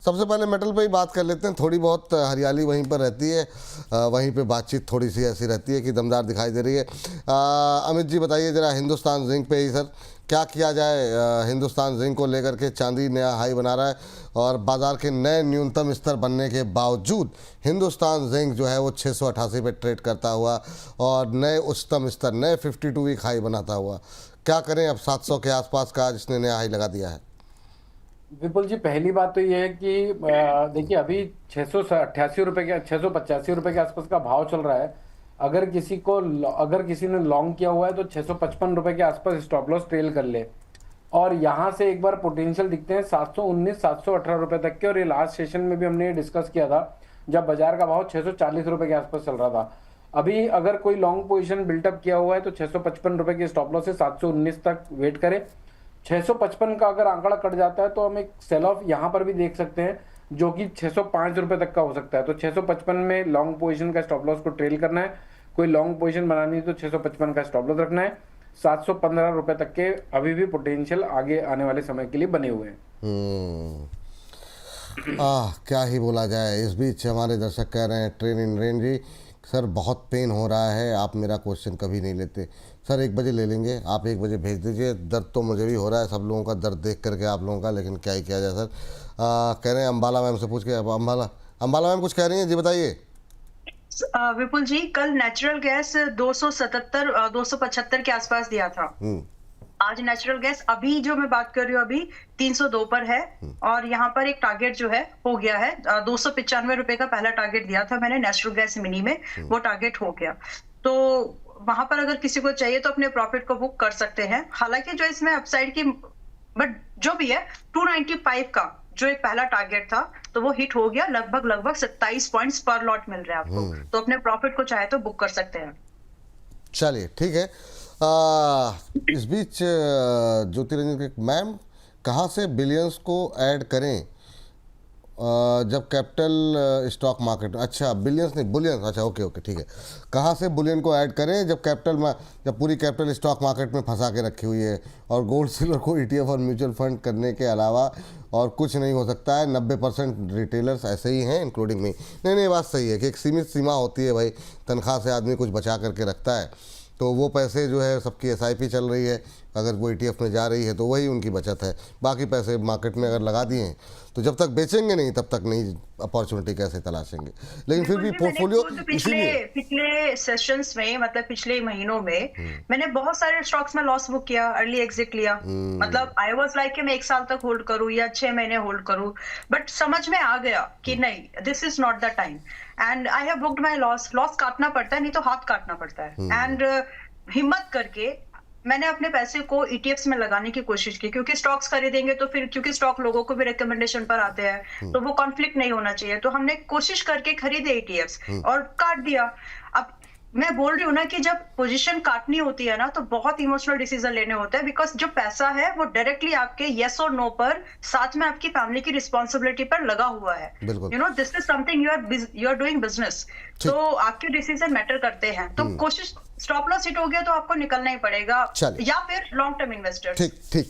सबसे पहले मेटल पे ही बात कर लेते हैं, थोड़ी बहुत हरियाली वहीं पर रहती है, वहीं पे बातचीत थोड़ी सी ऐसी रहती है कि दमदार दिखाई दे रही है। अमित जी बताइए ज़रा हिंदुस्तान जिंक पे ही सर क्या किया जाए। हिंदुस्तान जिंक को लेकर के चांदी नया हाई बना रहा है और बाज़ार के नए न्यूनतम स्तर बनने के बावजूद हिंदुस्तान जिंक जो है वो 688 पे ट्रेड करता हुआ और नए उच्चतम स्तर, नए 52 वीक हाई बनाता हुआ। क्या करें अब 700 के आसपास का आज इसने नया हाई लगा दिया है। विपुल जी, पहली बात तो ये है कि देखिए अभी 688 रुपए के 685 रुपए के आसपास का भाव चल रहा है। अगर किसी ने लॉन्ग किया हुआ है तो 655 रुपए के आसपास स्टॉप लॉस ट्रेल कर ले और यहाँ से एक बार पोटेंशियल दिखते हैं 719 718 रुपए तक के। और ये लास्ट सेशन में भी हमने ये डिस्कस किया था जब बाजार का भाव 640 रुपए के आसपास चल रहा था। अभी अगर कोई लॉन्ग पोजीशन बिल्टअप किया हुआ है तो 655 रुपए के स्टॉप लॉस से 719 तक वेट करें। 655 का अगर आंकड़ा कट जाता है तो हम एक सेल ऑफ यहाँ पर भी देख सकते हैं जो कि 605 रुपए तक का हो सकता है। तो 655 में लॉन्ग पोजीशन का स्टॉप लॉस को ट्रेल करना है। कोई लॉन्ग पोजीशन बनानी है तो 655 का स्टॉप लॉस रखना है। 715 रुपए तक के अभी भी पोटेंशियल आगे आने वाले समय के लिए बने हुए हैं। क्या ही बोला जाए। इस बीच हमारे दर्शक कह रहे हैं ट्रेन इन रेन जी सर बहुत पेन हो रहा है, आप मेरा क्वेश्चन कभी नहीं लेते। सर 1 बजे ले लेंगे, आप 1 बजे भेज दीजिए। दर्द तो मुझे भी हो रहा है, सब लोगों का दर्द देख करके आप लोगों का, लेकिन क्या ही किया जाए सर। कह रहे हैं अम्बाला मैम से पूछ के, अब अम्बाला मैम कुछ कह रही हैं जी, बताइए। विपुल जी, कल नेचुरल गैस 277 275 के आसपास दिया था। आज नेचुरल गैस अभी जो मैं बात कर रही हूँ अभी 302 पर है और यहाँ पर एक टारगेट जो है हो गया है। 295 रुपए का पहला टारगेट दिया था मैंने नेचुरल गैस मिनी में, वो टारगेट हो गया। तो वहां पर अगर किसी को चाहिए तो अपने प्रॉफिट को बुक कर सकते हैं। हालांकि जो इसमें अपसाइड की, बट जो भी है 295 का जो एक पहला टारगेट था तो वो हिट हो गया। लगभग 27 पॉइंट्स पर लॉट मिल रहे हैं आपको, तो अपने प्रॉफिट को चाहे तो बुक कर सकते हैं। चलिए ठीक है। इस बीच ज्योतिरंजन मैम कहाँ से बिलियंस को ऐड करें जब कैपिटल स्टॉक मार्केट, अच्छा बिलियंस नहीं बुलियंस, अच्छा ओके ठीक है। कहाँ से बुलियन को ऐड करें जब पूरी कैपिटल स्टॉक मार्केट में फंसा के रखी हुई है और गोल्ड सिल्वर को ETF और म्यूचुअल फंड करने के अलावा और कुछ नहीं हो सकता है। 90% रिटेलर्स ऐसे ही हैं इंक्लूडिंग मी। नहीं बात सही है कि एक सीमित सीमा होती है भाई, तनख्वाह से आदमी कुछ बचा करके रखता है तो वो पैसे जो है सबकी SIP चल रही है, अगर वो ETF में जा रही है तो वही उनकी बचत है। बाकी पैसे मार्केट में अगर लगा दिए हैं तो जब तक बेचेंगे नहीं तब तक नहीं अपॉर्चुनिटी कैसे तलाशेंगे। लेकिन फिर भी पोर्टफोलियो पिछले सेशंस में, मतलब पिछले महीनों में मैंने बहुत सारे स्टॉक्स में लॉस बुक किया, अर्ली एग्जिट लिया। मतलब आई वाज लाइक कि मैं 1 साल तक होल्ड करूं या 6 महीने होल्ड करूं, बट समझ में आ गया कि नहीं, this is not the time and I have booked my loss. Loss काटना पड़ता है, नहीं तो हाथ काटना पड़ता है। एंड हिम्मत करके मैंने अपने पैसे को ETFs में लगाने की कोशिश की, क्योंकि स्टॉक्स खरीदेंगे तो फिर क्योंकि स्टॉक लोगों को भी रिकमेंडेशन पर आते हैं तो वो कॉन्फ्लिक्ट नहीं होना चाहिए। तो हमने कोशिश करके खरीदे ETFs और काट दिया। अब मैं बोल रही हूँ ना कि जब पोजीशन काटनी होती है ना तो बहुत इमोशनल डिसीजन लेने होते हैं, बिकॉज जो पैसा है वो डायरेक्टली आपके येस और नो पर, साथ में आपकी फैमिली की रिस्पॉन्सिबिलिटी पर लगा हुआ है। You know this is something you are doing business, तो आपके डिसीजन मैटर करते हैं। तो कोशिश, स्टॉप लॉस हिट हो गया तो आपको निकलना ही पड़ेगा, या फिर लॉन्ग टर्म इन्वेस्टर। ठीक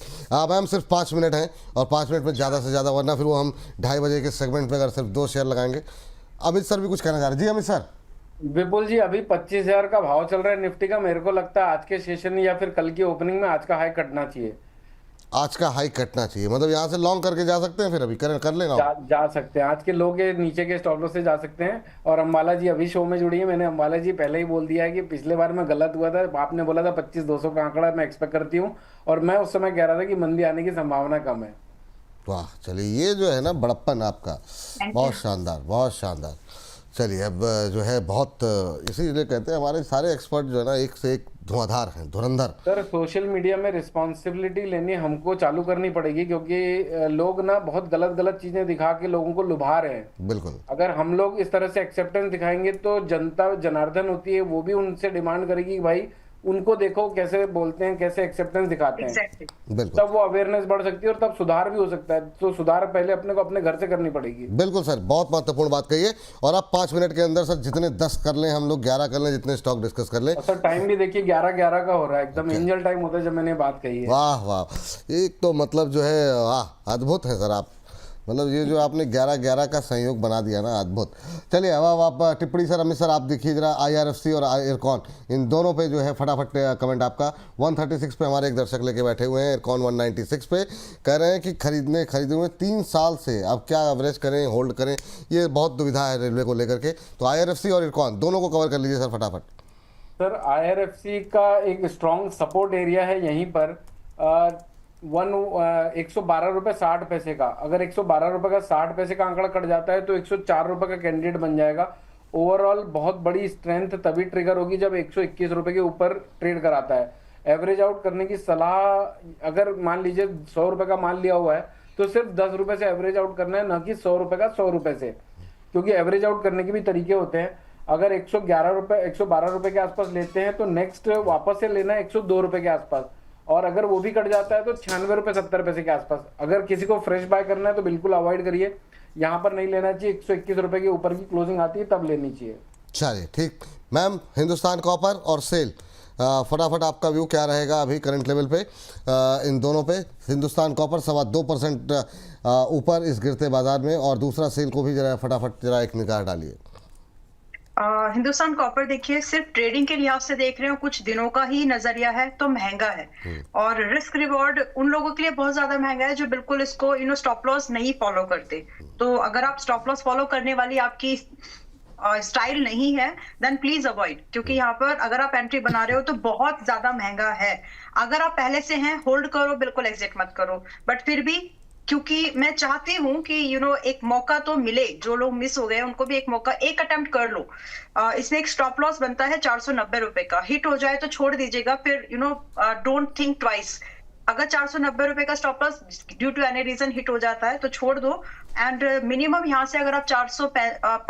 मैम सिर्फ 5 मिनट हैं और 5 मिनट में ज़्यादा से ज़्यादा, वरना फिर वो हम 2:30 बजे के सेगमेंट में अगर सिर्फ 2 शेयर लगाएंगे। अमित सर भी कुछ कहना चाह रहे हैं जी। अमित सर। विपुल जी, अभी 25,000 का भाव चल रहा है निफ्टी का। मेरे को लगता है आज के सेशन या फिर कल की ओपनिंग में आज का हाई कटना चाहिए। आज का हाई कटना चाहिए, मतलब यहाँ से लॉन्ग करके जा सकते हैं, फिर अभी कर लेना जा सकते हैं। आज के लो के नीचे के स्टॉप लॉस से जा सकते हैं। और अम्बाला जी अभी शो में जुड़ी है। मैंने अम्बाला जी पहले ही बोल दिया है कि पिछले बार में गलत हुआ था, आपने बोला था 25,200 का आंकड़ा मैं एक्सपेक्ट करती हूँ, और मैं उस समय कह रहा था कि मंदी आने की संभावना कम है। वाह, चलिए ये जो है ना बड़प्पन आपका, बहुत शानदार, बहुत शानदार। चलिए अब जो है बहुत, इसीलिए कहते हैं हमारे सारे एक्सपर्ट जो है ना एक से एक धुआंधार हैं, धुरंधर। सर सोशल मीडिया में रिस्पॉन्सिबिलिटी लेनी हमको चालू करनी पड़ेगी, क्योंकि लोग ना बहुत गलत चीजें दिखा के लोगों को लुभा रहे हैं। बिल्कुल, अगर हम लोग इस तरह से एक्सेप्टेंस दिखाएंगे तो जनता जनार्दन होती है, वो भी उनसे डिमांड करेगी कि भाई उनको देखो कैसे बोलते हैं, कैसे एक्सेप्टेंस दिखाते हैं। तब वो अवेयरनेस बढ़ सकती है और तब सुधार भी हो सकता है। तो सुधार पहले अपने को अपने घर से करनी पड़ेगी। बिल्कुल सर, बहुत महत्वपूर्ण बात कही है। और आप 5 मिनट के अंदर सर जितने 10 कर लें, हम लोग 11 कर लें, जितने स्टॉक डिस्कस कर लें। सर टाइम भी देखिए 11:11 का हो रहा है, एकदम एंजल टाइम होता है जब मैंने बात कही है। वाह वाह, एक तो मतलब जो है वाह, अद्भुत है सर आप। मतलब ये जो आपने 11-11 का संयोग बना दिया ना, अद्भुत। चलिए अब आप टिप्पणी सर, अमित सर आप देखिए जरा, IRFC और एयरकॉन इन दोनों पे जो है फटाफट कमेंट आपका। 136 पे हमारे एक दर्शक लेके बैठे हुए हैं, एयरकॉन 196 पे कह रहे हैं कि खरीदे हुए 3 साल से, अब क्या एवरेज करें, होल्ड करें, ये बहुत दुविधा है रेलवे को लेकर के। तो IRFC और एयरकॉन दोनों को कवर कर लीजिए सर फटाफट। सर IRFC का एक स्ट्रॉन्ग सपोर्ट एरिया है यहीं पर 112 रुपये 60 पैसे का। अगर 112 रुपये का 60 पैसे का आंकड़ा कट जाता है तो 104 रुपये का कैंडिडेट बन जाएगा। ओवरऑल बहुत बड़ी स्ट्रेंथ तभी ट्रिगर होगी जब 121 रुपये के ऊपर ट्रेड कराता है। एवरेज आउट करने की सलाह, अगर मान लीजिए 100 रुपये का मान लिया हुआ है तो सिर्फ 10 रुपये से एवरेज आउट करना है, न कि 100 रुपये का 100 रुपये से, क्योंकि एवरेज आउट करने के भी तरीके होते हैं। अगर 112 रुपये के आसपास लेते हैं तो नेक्स्ट वापस से लेना है 102 रुपये के आसपास, और अगर वो भी कट जाता है तो 96 रुपये 70 पैसे के आसपास। अगर किसी को फ्रेश बाय करना है तो बिल्कुल अवॉइड करिए, यहाँ पर नहीं लेना चाहिए। 121 रुपये के ऊपर की क्लोजिंग आती है तब लेनी चाहिए। चलिए ठीक। मैम, हिंदुस्तान कॉपर और सेल, फटाफट आपका व्यू क्या रहेगा अभी करंट लेवल पे इन दोनों पे? हिंदुस्तान कॉपर 2.25% ऊपर इस गिरते बाजार में, और दूसरा सेल को भी जरा फटाफट जरा एक निगाह डालिए। हिंदुस्तान कॉपर देखिए, सिर्फ ट्रेडिंग के लिहाज से देख रहे हो, कुछ दिनों का ही नजरिया है तो महंगा है, और रिस्क रिवॉर्ड उन लोगों के लिए बहुत ज्यादा महंगा है जो बिल्कुल इसको स्टॉप लॉस नहीं फॉलो करते। तो अगर आप स्टॉप लॉस फॉलो करने वाली आपकी स्टाइल नहीं है देन प्लीज अवॉइड, क्योंकि यहाँ पर अगर आप एंट्री बना रहे हो तो बहुत ज्यादा महंगा है। अगर आप पहले से हैं होल्ड करो, बिल्कुल एग्जिट मत करो। बट फिर भी क्योंकि मैं चाहती हूँ कि एक मौका तो मिले, जो लोग मिस हो गए उनको भी एक मौका, एक अटेम्प्ट कर लो। इसमें एक स्टॉप लॉस बनता है 490 रुपए का, हिट हो जाए तो छोड़ दीजिएगा, फिर डोंट थिंक ट्वाइस। अगर 490 रुपए का stop loss due to any reason hit हो जाता है तो छोड़ दो। एंड मिनिमम यहाँ से अगर आप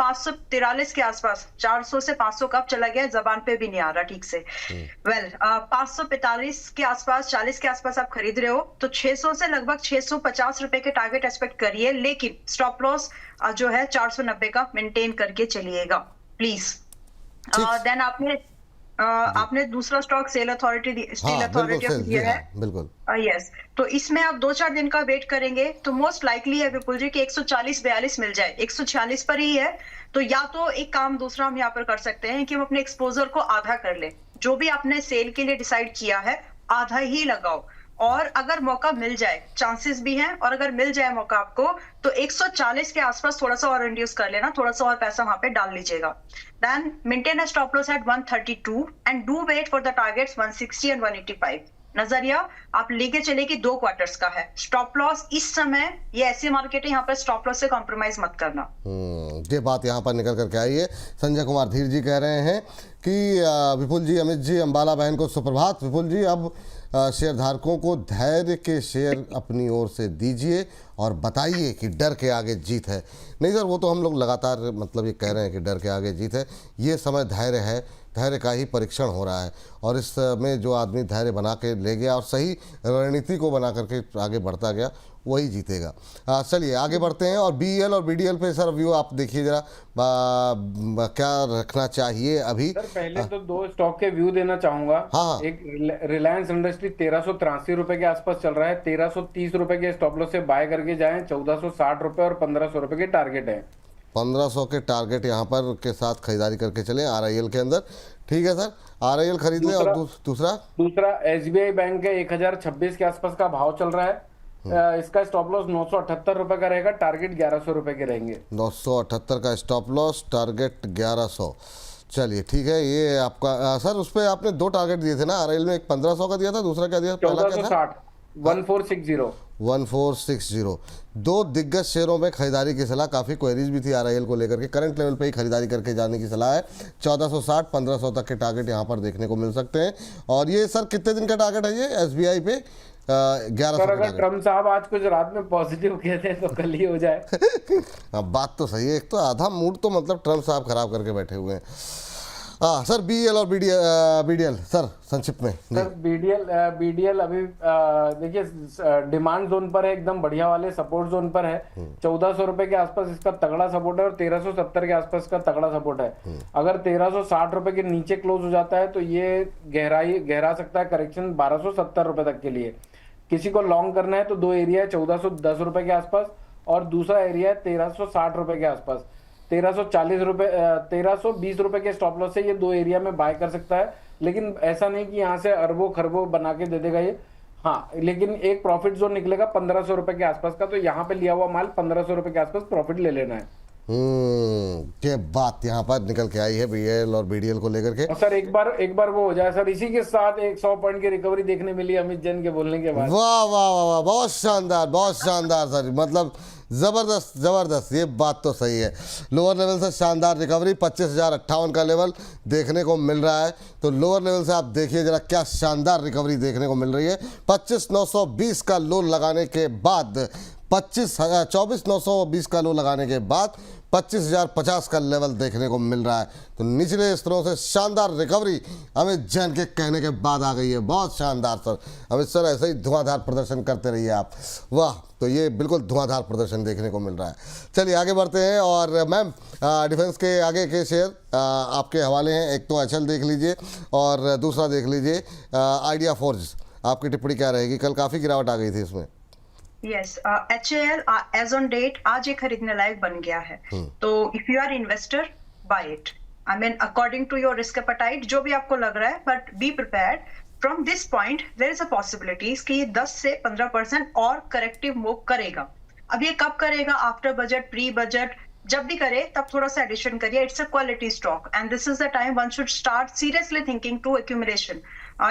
543 के आसपास, 400 से 500 कब चला गया जबान पे भी नहीं आ रहा ठीक से, 545 के आसपास, 40 के आसपास आप खरीद रहे हो तो 600 से लगभग 650 रुपए के टारगेट एक्सपेक्ट करिए, लेकिन स्टॉप लॉस जो है 490 का मेंटेन करके चलिएगा प्लीज। देन आपने दूसरा स्टॉक स्टील अथॉरिटी दिया है, बिल्कुल यस। तो इसमें आप 2-4 दिन का वेट करेंगे तो मोस्ट लाइकली है विपुल जी कि 140-42 मिल जाए। 146 पर ही है तो या तो एक काम दूसरा हम यहाँ पर कर सकते हैं कि हम अपने एक्सपोजर को आधा कर ले, जो भी आपने सेल के लिए डिसाइड किया है आधा ही लगाओ, और अगर मौका मिल जाए, चांसेस भी हैं, और अगर मिल जाए मौका आपको तो 140 के आसपास थोड़ा सा और इंड्यूस कर लेना, थोड़ा सा और पैसा वहां पे डाल लीजिएगा। Then maintain a stop loss at 132 and do wait for the targets 160 and 185। नजरिया आप लेके चले कि 2 क्वार्टर्स का है। स्टॉप लॉस इस समय, ये ऐसी मार्केट है यहाँ पर स्टॉप लॉस से कॉम्प्रोमाइज मत करना। ये बात यहाँ पर निकल करके आई है। संजय कुमार धीर जी कह रहे हैं कि विपुल जी, अमित जी, अंबाला बहन को सुप्रभात। विपुल जी, अब शेयर धारकों को धैर्य के शेयर अपनी ओर से दीजिए और बताइए कि डर के आगे जीत है। नहीं सर, वो तो हम लोग लगातार मतलब ये कह रहे हैं कि डर के आगे जीत है। ये समय धैर्य है, धैर्य का ही परीक्षण हो रहा है, और इसमें जो आदमी धैर्य बना के ले गया और सही रणनीति को बना करके आगे बढ़ता गया वही जीतेगा। चलिए आगे बढ़ते हैं, और BEL और BDL पे सर व्यू आप देखिए जरा, क्या रखना चाहिए अभी? सर पहले तो 2 स्टॉक के व्यू देना चाहूंगा। हाँ। एक रिलायंस इंडस्ट्री 1383 रुपए के आसपास चल रहा है, 1330 रुपए के स्टॉप लॉस से बाय करके जाएं। 1460 रुपए और 1500 रुपए के टारगेट है। 1500 के टारगेट यहाँ पर के साथ खरीदारी करके चले RIL के अंदर। ठीक है सर, RIL खरीद लें। और दूसरा SBI बैंक के 1026 के आसपास का भाव चल रहा है। इसका स्टॉप लॉस 978 रुपए का रहेगा, टारगेट 1100 रुपए के रहेंगे। 978 का स्टॉप लॉस, टारगेट 1100। चलिए ठीक है, ये आपका सर उस पर आपने 2 टारगेट दिए थे ना RIL में, एक 1500 का दिया था, दूसरा क्या दिया? 1460, 1460 1460। 2 दिग्गज शेयरों में खरीदारी की सलाह, काफ़ी क्वेरीज भी थी RIL को लेकर के। करंट लेवल पे ही खरीदारी करके जाने की सलाह है। 1460, 1500 तक के टारगेट यहाँ पर देखने को मिल सकते हैं। और ये सर कितने दिन का टारगेट है ये SBI पे? 1100। अगर ट्रम्प साहब आज कुछ रात में पॉजिटिव कहते हैं तो कल ही हो जाए। बात तो सही है, एक तो आधा मूड तो मतलब ट्रम्प साहब खराब करके बैठे हुए हैं। सर BEL और BDL सर संक्षिप्त में। सर BDL अभी देखिए डिमांड जोन पर है, एकदम बढ़िया वाले सपोर्ट जोन पर है। 1400 रुपए के आसपास इसका तगड़ा सपोर्ट है, और 1370 के आसपास का तगड़ा सपोर्ट है। अगर 1360 रुपए के नीचे क्लोज हो जाता है तो ये गहरा सकता है करेक्शन 1270 रुपए तक के लिए। किसी को लॉन्ग करना है तो 2 एरिया है, 1410 रुपए के आसपास और दूसरा एरिया है 1360 रुपए के आसपास। 1340 रुपए 1320 रुपए के स्टॉप लॉस से ये दो एरिया में बाय कर सकता है, लेकिन ऐसा नहीं कि यहाँ से अरबों खरबों बना के दे देगा ये। हाँ, लेकिन एक प्रॉफिट जोन निकलेगा 1500 रुपए के आसपास का, तो यहाँ पे लिया हुआ माल 1500 रुपए के आसपास प्रॉफिट ले लेना है। ये बात यहाँ पर निकल के आई है बीएल और बीडीएल को लेकर के। और सर एक बार वो हो जाए सर, इसी के साथ एक 100 पॉइंट की रिकवरी देखने मिली अमित जैन के बोलने के बाद। वाह वाह वाह वाह, बहुत शानदार सर, मतलब जबरदस्त जबरदस्त, ये बात तो सही है। लोअर लेवल से शानदार रिकवरी, 25,058 का लेवल देखने को मिल रहा है। तो लोअर लेवल से आप देखिए जरा क्या शानदार रिकवरी देखने को मिल रही है। 25,920 का लो लगाने के बाद 24,920 का लो लगाने के बाद 25,050 का लेवल देखने को मिल रहा है। तो निचले स्तरों से शानदार रिकवरी अमित जैन के कहने के बाद आ गई है। बहुत शानदार सर, अमित सर ऐसे ही धुआंधार प्रदर्शन करते रहिए आप। वाह, तो ये बिल्कुल धुआंधार प्रदर्शन देखने को मिल रहा है। चलिए आगे बढ़ते हैं। और मैम, डिफेंस के आगे के शेयर आपके हवाले हैं। एक तो एचएल देख लीजिए और दूसरा देख लीजिए आइडिया फोर्ज। आपकी टिप्पणी क्या रहेगी? कल काफ़ी गिरावट आ गई थी इसमें। Yes, HAL as on date आज ये खरीदने लायक बन गया है। तो if you are investor, buy it. I mean according to your risk appetite, जो भी आपको लग रहा है, but be prepared. From this point there is a possibilities कि 10 से 15% और करेक्टिव मूव करेगा। अब ये कब करेगा? आफ्टर बजट, प्री बजट, जब भी करे तब थोड़ा सा एडिशन करिए। It's a quality stock and this is the time one should start seriously thinking to accumulation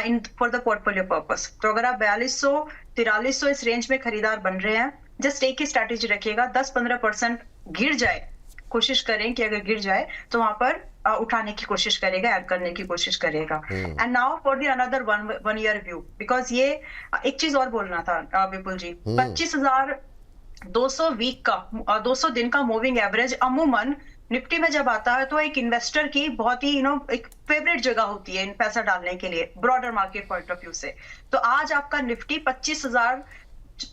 in for the portfolio purpose. तो अगर आप 4200 4300 इस रेंज में खरीदार बन रहे हैं, जस्ट एक ही स्ट्रैटेजी रखिएगा। 10-15% गिर जाए, कोशिश करें कि अगर गिर जाए तो वहां पर उठाने की कोशिश करेगा, ऐड करने की कोशिश करेगा। And now for the another one year view, because ये एक चीज और बोलना था विपुल जी। 25,200 वीक का 200 दिन का मूविंग एवरेज अमूमन निफ्टी में जब आता है तो एक इन्वेस्टर की बहुत ही एक फेवरेट जगह होती है पैसा डालने के लिए, broader market point of view से। तो आज आपका निफ्टी 25,000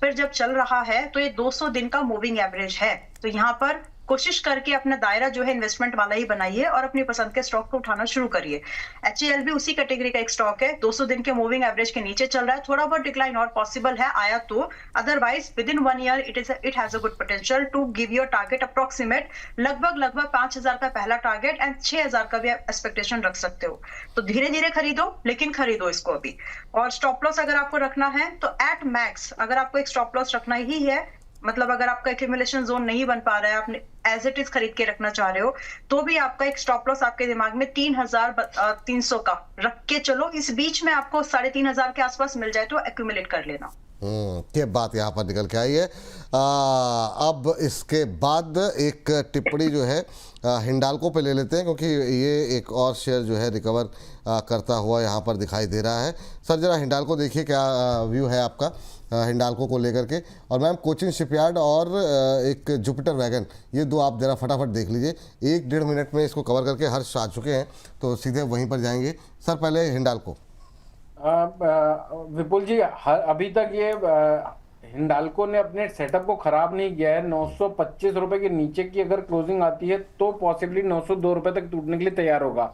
पर जब चल रहा है तो ये 200 दिन का मूविंग एवरेज है। तो यहाँ पर कोशिश करके अपना दायरा जो है इन्वेस्टमेंट वाला ही बनाइए और अपनी पसंद के स्टॉक को उठाना शुरू करिए। HAL भी उसी कैटेगरी का एक स्टॉक है, 200 दिन के मूविंग एवरेज के नीचे चल रहा है। थोड़ा बहुत डिक्लाइन और पॉसिबल है आया तो, otherwise within 1 year it has a good potential to give your target approximate लगभग 5,000 का पहला टारगेट एंड 6,000 का भी एक्सपेक्टेशन रख सकते हो। तो धीरे धीरे खरीदो, लेकिन खरीदो इसको अभी। और स्टॉप लॉस अगर आपको रखना है तो एट मैक्स अगर आपको एक स्टॉप लॉस रखना ही है, मतलब अगर आपका एक्यूमुलेशन जोन नहीं बन पा रहा है, आपने एज इट इज खरीद के रखना चाह रहे हो, तो भी आपका एक स्टॉप लॉस आपके दिमाग में 3,300 का रख के चलो। इस बीच में आपको 3,500 के आसपास मिल जाए तो एक्यूमुलेट कर लेना। ये बात यहाँ पर निकल के आई है। अब इसके बाद एक टिप्पणी जो है हिंडाल्को पे ले लेते हैं, क्योंकि ये एक और शेयर जो है रिकवर करता हुआ यहाँ पर दिखाई दे रहा है। सर जरा हिंडाल्को देखिए, क्या व्यू है आपका हिंडाल्को को लेकर के। और मैम कोचिन शिपयार्ड और एक जुपिटर वैगन, ये दो आप जरा फटाफट देख लीजिए। 1-1.5 मिनट में इसको कवर करके हर्ष आ चुके हैं, तो सीधे वहीं पर जाएंगे। सर पहले हिंडाल्को। विपुल जी, अभी तक ये हिंडाल्को ने अपने सेटअप को खराब नहीं किया है। 925 रुपए के नीचे की अगर क्लोजिंग आती है तो पॉसिबली 902 रुपए तक टूटने के लिए तैयार होगा।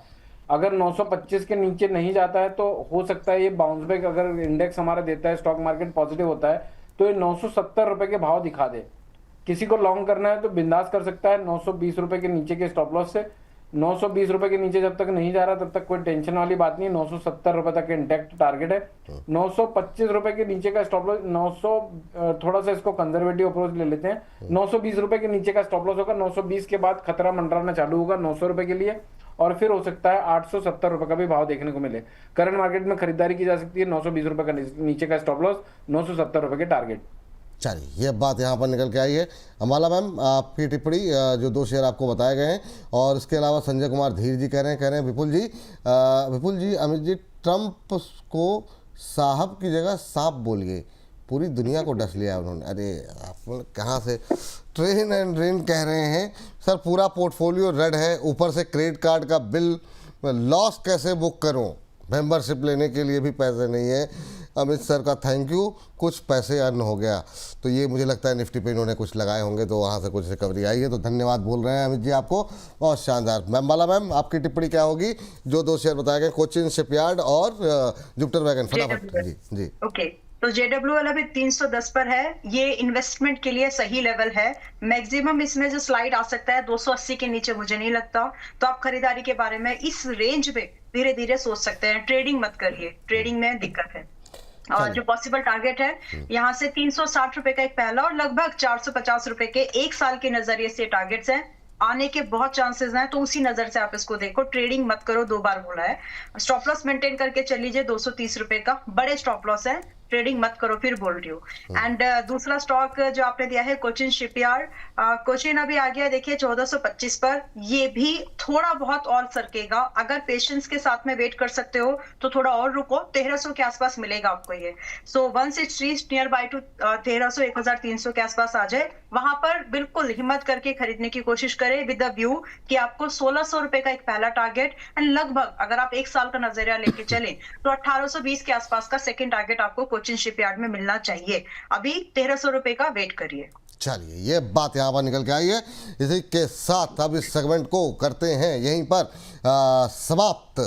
अगर 925 के नीचे नहीं जाता है तो हो सकता है ये बाउंस बैक, अगर इंडेक्स हमारा देता है, स्टॉक मार्केट पॉजिटिव होता है, तो ये 970 रुपए के भाव दिखा दे। किसी को लॉन्ग करना है तो बिंदास कर सकता है 920 रुपए के नीचे के स्टॉप लॉस से। 920 रुपए के नीचे जब तक नहीं जा रहा तब तक कोई टेंशन वाली बात नहीं। 970 रुपए तक इंटैक्ट टारगेट है। 925 रुपए के नीचे का स्टॉप लॉस 900, थोड़ा सा इसको कंजर्वेटिव अप्रोच ले लेते हैं। 920 रुपए के नीचे का स्टॉप लॉस होगा। 920 के बाद खतरा मंडराना चालू होगा 900 रुपए के लिए, और फिर हो सकता है 870 रुपए का भी भाव देखने को मिले। करंट मार्केट में खरीदारी की जा सकती है। 920 रुपए का नीचे का स्टॉप लॉस, 970 रुपए के टारगेट। चलिए ये बात यहाँ पर निकल के आई है। अम्बाला मैम आपकी टिप्पणी, जो दो शेयर आपको बताए गए हैं। और इसके अलावा संजय कुमार धीर जी कह रहे हैं विपुल जी अमित जी ट्रंप को साहब की जगह सांप बोलिए, पूरी दुनिया को डस लिया उन्होंने। अरे आप कहाँ से ट्रेन एंड रेन कह रहे हैं सर। पूरा पोर्टफोलियो रेड है, ऊपर से क्रेडिट कार्ड का बिल, लॉस कैसे बुक करूं? मेंबरशिप लेने के लिए भी पैसे नहीं है। अमित सर का थैंक यू, कुछ पैसे अर्न हो गया। तो ये मुझे लगता है निफ्टी पे इन्होंने कुछ लगाए होंगे, तो वहाँ से कुछ रिकवरी आई है। तो धन्यवाद बोल रहे हैं अमित जी आपको, बहुत शानदार। अम्बाला मैम आपकी टिप्पणी क्या होगी? जो दो शेयर बताए गए, कोचिन शिपयार्ड और जुपिटर वैगन, फटाफट। जी ओके, तो JWL अभी 310 पर है, ये इन्वेस्टमेंट के लिए सही लेवल है। मैक्सिमम इसमें जो स्लाइड आ सकता है 280 के नीचे मुझे नहीं लगता, तो आप खरीदारी के बारे में इस रेंज में धीरे धीरे सोच सकते हैं। ट्रेडिंग मत करिए, ट्रेडिंग में दिक्कत है। और जो पॉसिबल टारगेट है यहाँ से 360 रुपए का एक पहला और लगभग 450 रुपए के एक साल के नजरिए से टारगेट्स हैं, आने के बहुत चांसेस हैं, तो उसी नजर से आप इसको देखो। ट्रेडिंग मत करो, 2 बार बोला है। स्टॉप लॉस मेंटेन करके चल लीजिए, 230 रुपए का बड़े स्टॉप लॉस है, ट्रेडिंग मत करो, फिर बोल रही हूँ। एंड दूसरा स्टॉक जो आपने दिया है कोचिन शिपयार्ड, कोचिन अभी आ गया देखिए 1425 पर, ये भी थोड़ा बहुत और सरकेगा। अगर पेशेंस के साथ में वेट कर सकते हो तो थोड़ा और रुको, 1300 के आसपास मिलेगा आपको ये। So once it's reach nearby to 1300 1300 के आसपास आ जाए, वहां पर बिल्कुल हिम्मत करके खरीदने की कोशिश करें विद द व्यू कि आपको 1600 रुपए का एक पहला टारगेट एंड लगभग अगर आप एक साल का नजरिया लेके चलें तो 1820 के आसपास का सेकंड टारगेट आपको कोचिन शिपयार्ड में मिलना चाहिए। अभी 1300 रुपए का वेट करिए। चलिए, ये बात यहाँ पर निकल के आई है। इसी के साथ अब इस सेगमेंट को करते हैं यहीं पर समाप्त।